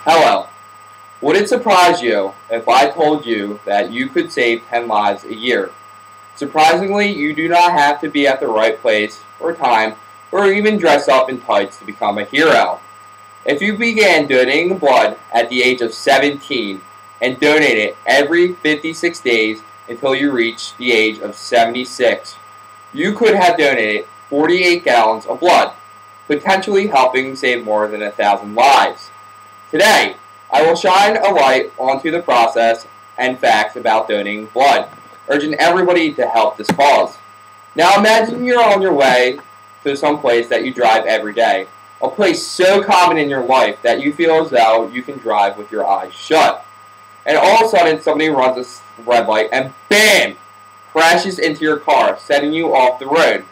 Hello. Would it surprise you if I told you that you could save 10 lives a year? Surprisingly, you do not have to be at the right place or time or even dress up in tights to become a hero. If you began donating blood at the age of 17 and donated every 56 days until you reach the age of 76, you could have donated 48 gallons of blood, potentially helping save more than 1,000 lives. Today, I will shine a light onto the process and facts about donating blood, urging everybody to help this cause. Now imagine you're on your way to some place that you drive every day, a place so common in your life that you feel as though you can drive with your eyes shut. And all of a sudden, somebody runs a red light and BAM! Crashes into your car, setting you off the road.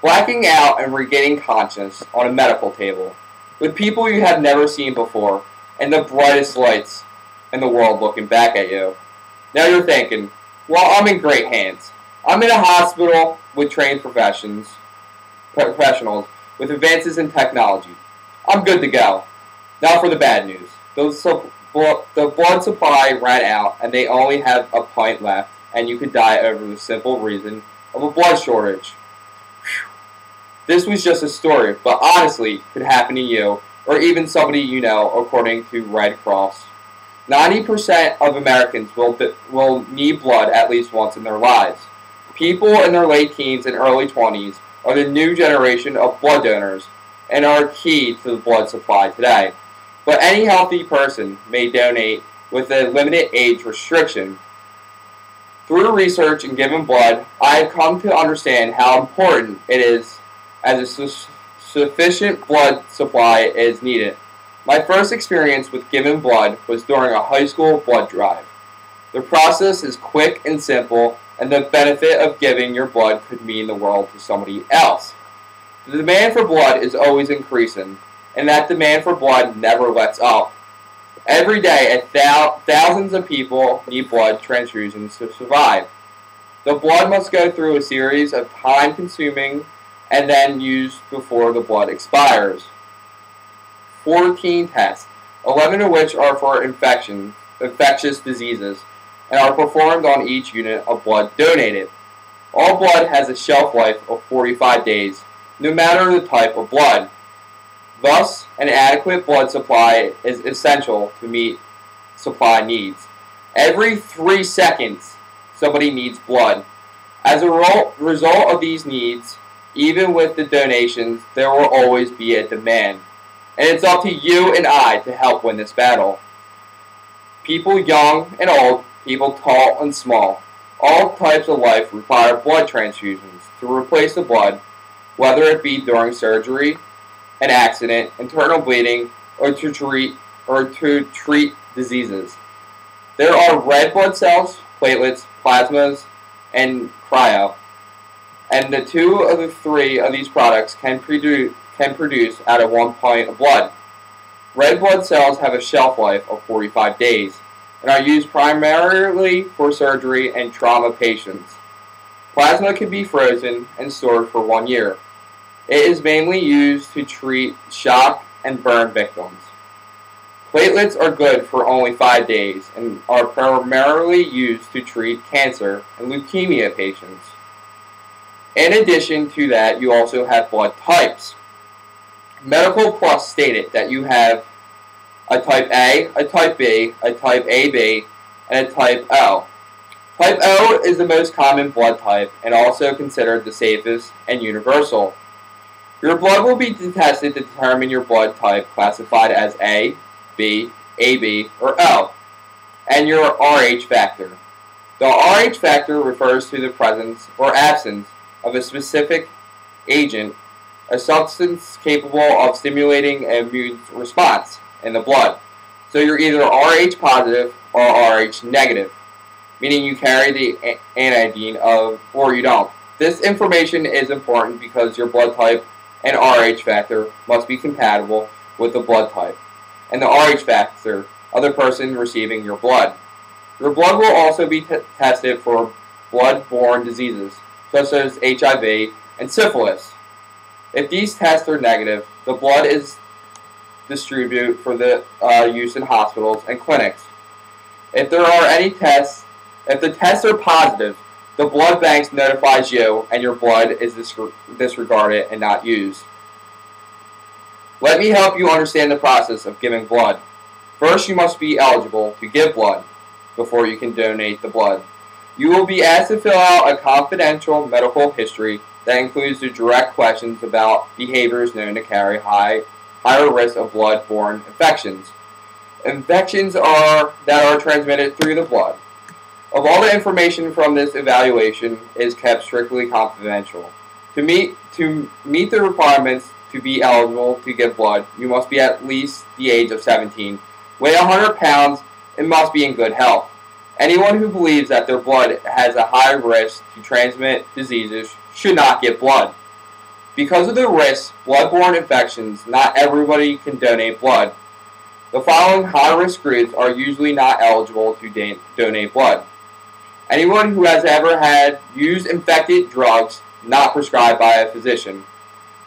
Blacking out and regaining consciousness on a medical table, with people you have never seen before, and the brightest lights in the world looking back at you. Now you're thinking, well, I'm in great hands. I'm in a hospital with trained professionals with advances in technology. I'm good to go. Now for the bad news. The blood supply ran out and they only have a pint left, and you could die over the simple reason of a blood shortage. Whew. This was just a story, but honestly could happen to you or even somebody you know, according to Red Cross. 90% of Americans will need blood at least once in their lives. People in their late teens and early 20s are the new generation of blood donors and are key to the blood supply today. But any healthy person may donate with a limited age restriction. Through research and giving blood, I have come to understand how important it is as a sufficient blood supply is needed. My first experience with giving blood was during a high school blood drive. The process is quick and simple, and the benefit of giving your blood could mean the world to somebody else. The demand for blood is always increasing, and that demand for blood never lets up. Every day, thousands of people need blood transfusions to survive. The blood must go through a series of time-consuming and then used before the blood expires. 14 tests, 11 of which are for infectious diseases, and are performed on each unit of blood donated. All blood has a shelf life of 45 days, no matter the type of blood. Thus, an adequate blood supply is essential to meet supply needs. Every 3 seconds, somebody needs blood. As a result of these needs, even with the donations, there will always be a demand. And it's up to you and I to help win this battle. People young and old, people tall and small, all types of life require blood transfusions to replace the blood, whether it be during surgery, an accident, internal bleeding, or to treat diseases. There are red blood cells, platelets, plasmas, and cryo. And the 2 of the 3 of these products can produce out of 1 pint of blood. Red blood cells have a shelf life of 45 days and are used primarily for surgery and trauma patients. Plasma can be frozen and stored for 1 year. It is mainly used to treat shock and burn victims. Platelets are good for only 5 days and are primarily used to treat cancer and leukemia patients. In addition to that, you also have blood types. Medical Plus stated that you have a type A, a type B, a type AB, and a type O. Type O is the most common blood type and also considered the safest and universal. Your blood will be tested to determine your blood type classified as A, B, AB, or O, and your RH factor. The RH factor refers to the presence or absence of a specific agent, a substance capable of stimulating an immune response in the blood. So you're either Rh positive or Rh negative, meaning you carry the antigen or you don't. This information is important because your blood type and Rh factor must be compatible with the blood type and the Rh factor of the person receiving your blood. Your blood will also be tested for blood-borne diseases such as HIV and syphilis. If these tests are negative, the blood is distribute for the use in hospitals and clinics. If there are any tests, if the tests are positive, the blood banks notifies you and your blood is disregarded and not used. Let me help you understand the process of giving blood. First, you must be eligible to give blood before you can donate the blood. You will be asked to fill out a confidential medical history that includes the direct questions about behaviors known to carry higher risk of blood-borne infections. Infections that are transmitted through the blood. Of all the information from this evaluation is kept strictly confidential. To meet the requirements to be eligible to give blood, you must be at least the age of 17, weigh 100 pounds, and must be in good health. Anyone who believes that their blood has a high risk to transmit diseases should not give blood. Because of the risk blood-borne infections, not everybody can donate blood. The following high-risk groups are usually not eligible to donate blood. Anyone who has ever used infected drugs not prescribed by a physician.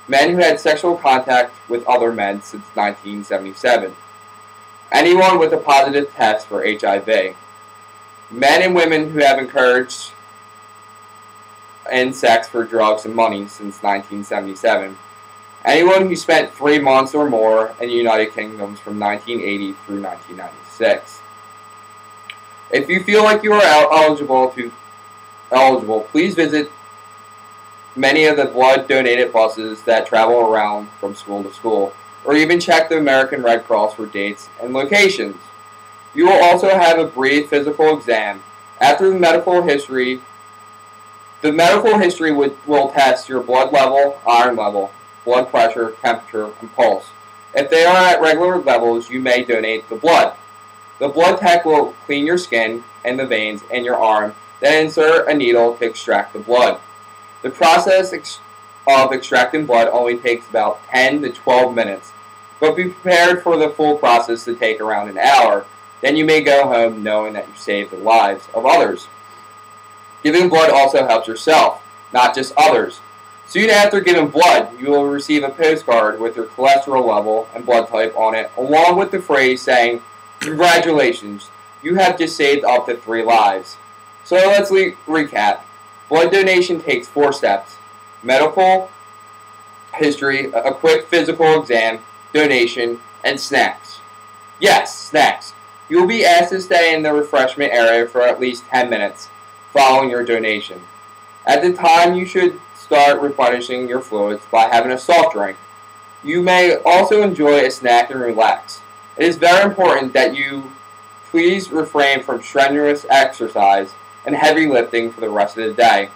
Men who had sexual contact with other men since 1977. Anyone with a positive test for HIV. Men and women who have encouraged in sex for drugs and money since 1977. Anyone who spent 3 months or more in the United Kingdom from 1980 through 1996. If you feel like you are eligible, please visit many of the blood donated buses that travel around from school to school, or even check the American Red Cross for dates and locations. You will also have a brief physical exam. After the medical history will test your blood level, iron level, blood pressure, temperature, and pulse. If they are at regular levels, you may donate the blood. The blood tech will clean your skin and the veins in your arm, then insert a needle to extract the blood. The process of extracting blood only takes about 10 to 12 minutes, but be prepared for the full process to take around an hour. Then you may go home knowing that you saved the lives of others. Giving blood also helps yourself, not just others. Soon after giving blood, you will receive a postcard with your cholesterol level and blood type on it, along with the phrase saying, "Congratulations, you have just saved up to 3 lives." So let's recap. Blood donation takes 4 steps: medical history, a quick physical exam, donation, and snacks. Yes, snacks. You will be asked to stay in the refreshment area for at least 10 minutes following your donation. At the time, you should start replenishing your fluids by having a soft drink. You may also enjoy a snack and relax. It is very important that you please refrain from strenuous exercise and heavy lifting for the rest of the day.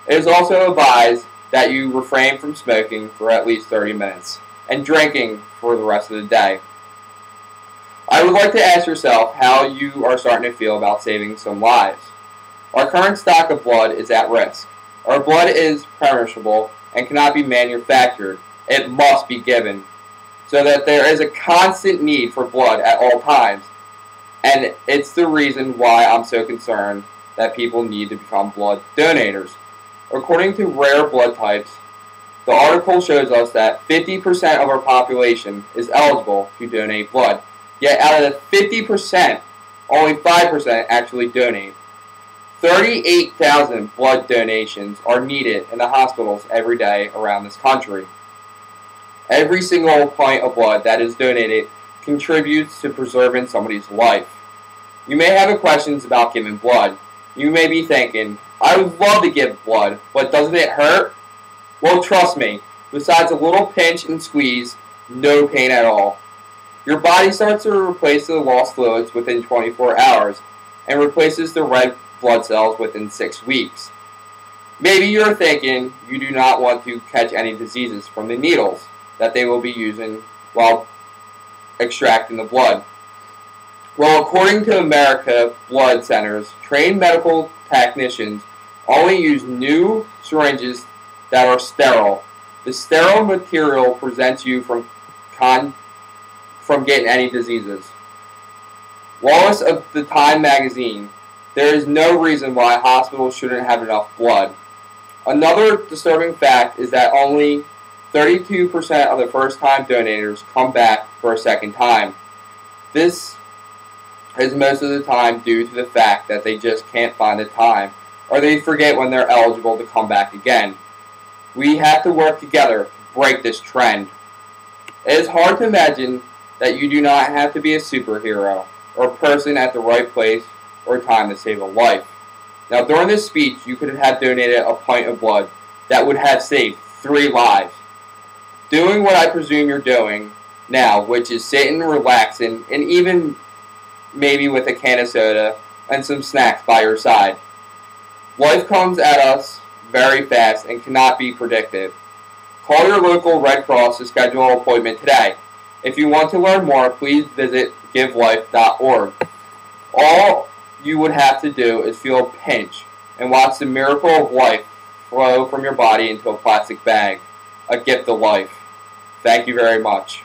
It is also advised that you refrain from smoking for at least 30 minutes and drinking for the rest of the day. I would like to ask yourself how you are starting to feel about saving some lives. Our current stock of blood is at risk. Our blood is perishable and cannot be manufactured. It must be given, so that there is a constant need for blood at all times. And it's the reason why I'm so concerned that people need to become blood donators. According to Rare Blood Types, the article shows us that 50% of our population is eligible to donate blood. Yet out of the 50%, only 5% actually donate. 38,000 blood donations are needed in the hospitals every day around this country. Every single pint of blood that is donated contributes to preserving somebody's life. You may have questions about giving blood. You may be thinking, I would love to give blood, but doesn't it hurt? Well, trust me, besides a little pinch and squeeze, no pain at all. Your body starts to replace the lost fluids within 24 hours and replaces the red blood cells within 6 weeks. Maybe you're thinking you do not want to catch any diseases from the needles that they will be using while extracting the blood. Well, according to America Blood Centers, trained medical technicians only use new syringes that are sterile. The sterile material prevents you from getting any diseases. Wallace of the Time magazine, there is no reason why hospitals shouldn't have enough blood. Another disturbing fact is that only 32% of the first-time donators come back for a second time. This is most of the time due to the fact that they just can't find the time, or they forget when they're eligible to come back again. We have to work together to break this trend. It is hard to imagine that you do not have to be a superhero or a person at the right place or time to save a life. Now, during this speech, you could have donated a pint of blood that would have saved 3 lives. Doing what I presume you're doing now, which is sitting, relaxing, and even maybe with a can of soda and some snacks by your side. Life comes at us very fast and cannot be predicted. Call your local Red Cross to schedule an appointment today. If you want to learn more, please visit givelife.org. All you would have to do is feel a pinch and watch the miracle of life flow from your body into a plastic bag. A gift of life. Thank you very much.